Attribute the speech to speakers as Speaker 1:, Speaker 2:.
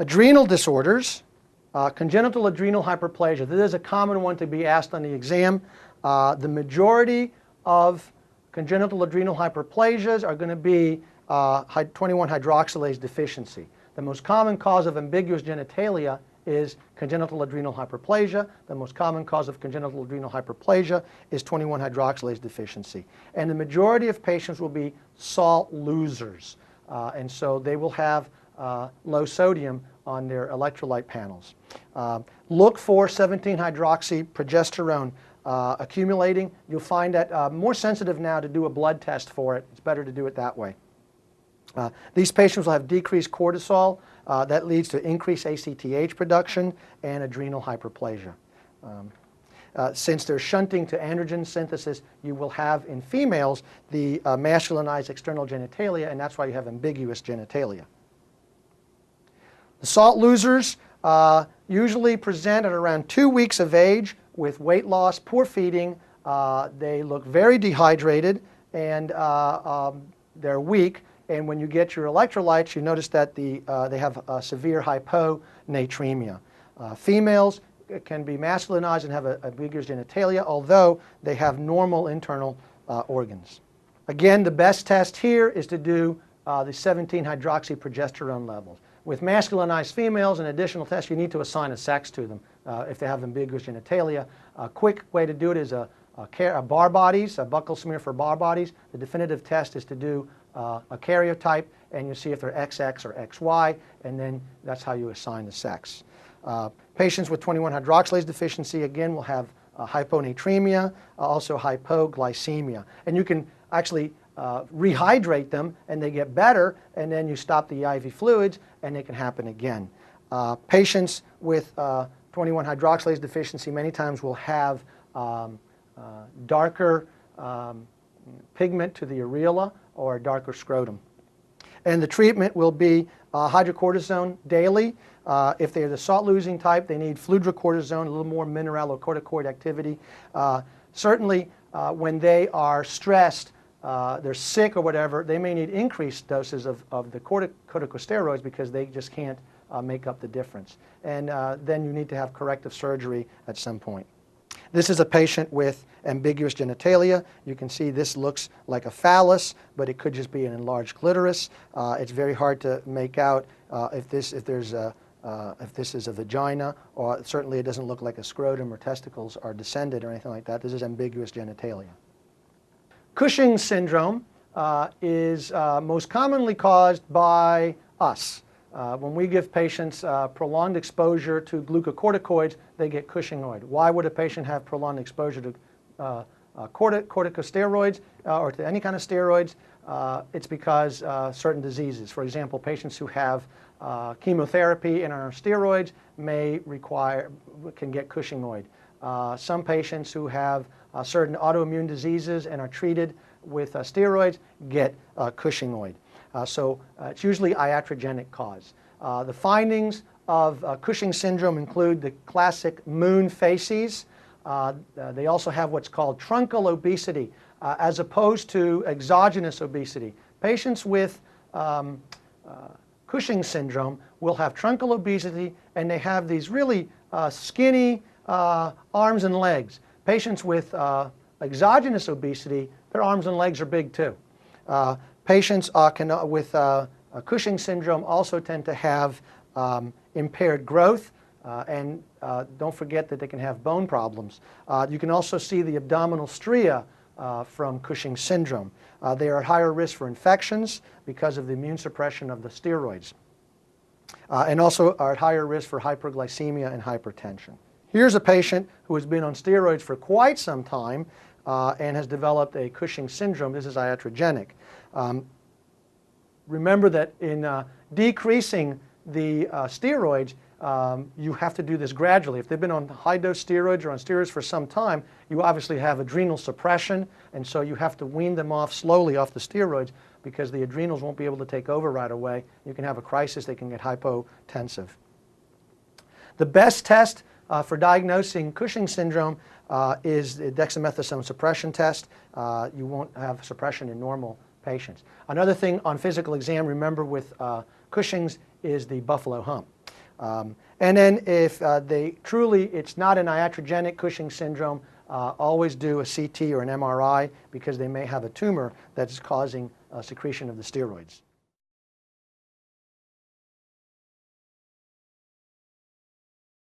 Speaker 1: Adrenal disorders, congenital adrenal hyperplasia. This is a common one to be asked on the exam. The majority of congenital adrenal hyperplasias are going to be 21-hydroxylase deficiency. The most common cause of ambiguous genitalia is congenital adrenal hyperplasia. The most common cause of congenital adrenal hyperplasia is 21-hydroxylase deficiency. And the majority of patients will be salt losers. And so they will have low sodium on their electrolyte panels. Look for 17-hydroxyprogesterone accumulating. You'll find that more sensitive now to do a blood test for it. It's better to do it that way. These patients will have decreased cortisol. That leads to increased ACTH production and adrenal hyperplasia. Since they're shunting to androgen synthesis, you will have in females the masculinized external genitalia, and that's why you have ambiguous genitalia. The salt losers usually present at around 2 weeks of age with weight loss, poor feeding. They look very dehydrated, and they're weak. And when you get your electrolytes, you notice that they have severe hyponatremia. Females can be masculinized and have a ambiguous genitalia, although they have normal internal organs. Again, the best test here is to do the 17-hydroxyprogesterone levels. With masculinized females, an additional test, you need to assign a sex to them if they have ambiguous genitalia. A quick way to do it is a bar bodies, a buccal smear for bar bodies. The definitive test is to do a karyotype, and you see if they're XX or XY, and then that's how you assign the sex. Patients with 21-hydroxylase deficiency, again, will have hyponatremia, also hypoglycemia. And you can actually rehydrate them, and they get better, and then you stop the IV fluids, and it can happen again. Patients with 21-hydroxylase deficiency many times will have darker pigment to the areola or a darker scrotum. And the treatment will be hydrocortisone daily. If they're the salt-losing type, they need fludrocortisone, a little more mineralocorticoid activity. Certainly, when they are stressed, they're sick or whatever, they may need increased doses of the corticosteroids because they just can't make up the difference. And then you need to have corrective surgery at some point. This is a patient with ambiguous genitalia. You can see this looks like a phallus, but it could just be an enlarged clitoris. It's very hard to make out if this is a vagina, or certainly it doesn't look like a scrotum or testicles are descended or anything like that. This is ambiguous genitalia. Cushing's syndrome is most commonly caused by us. When we give patients prolonged exposure to glucocorticoids, they get Cushingoid. Why would a patient have prolonged exposure to corticosteroids or to any kind of steroids? It's because certain diseases. For example, patients who have chemotherapy and are on steroids can get Cushingoid. Some patients who have certain autoimmune diseases and are treated with steroids get Cushingoid. So it's usually iatrogenic cause. The findings of Cushing syndrome include the classic moon facies. They also have what's called truncal obesity, as opposed to exogenous obesity. Patients with Cushing syndrome will have truncal obesity, and they have these really skinny arms and legs. Patients with exogenous obesity, their arms and legs are big too. Patients with Cushing syndrome also tend to have impaired growth, and don't forget that they can have bone problems. You can also see the abdominal stria from Cushing syndrome. They are at higher risk for infections because of the immune suppression of the steroids, and also are at higher risk for hyperglycemia and hypertension. Here's a patient who has been on steroids for quite some time and has developed a Cushing syndrome. This is iatrogenic. Remember that in decreasing the steroids, you have to do this gradually. If they've been on high-dose steroids or on steroids for some time, you obviously have adrenal suppression, and so you have to wean them off slowly off the steroids because the adrenals won't be able to take over right away. You can have a crisis. They can get hypotensive. The best test for diagnosing Cushing syndrome is the dexamethasone suppression test. You won't have suppression in normal patients. Another thing on physical exam, remember with Cushing's, is the buffalo hump. And then if it's not an iatrogenic Cushing syndrome, always do a CT or an MRI because they may have a tumor that is causing secretion of the steroids.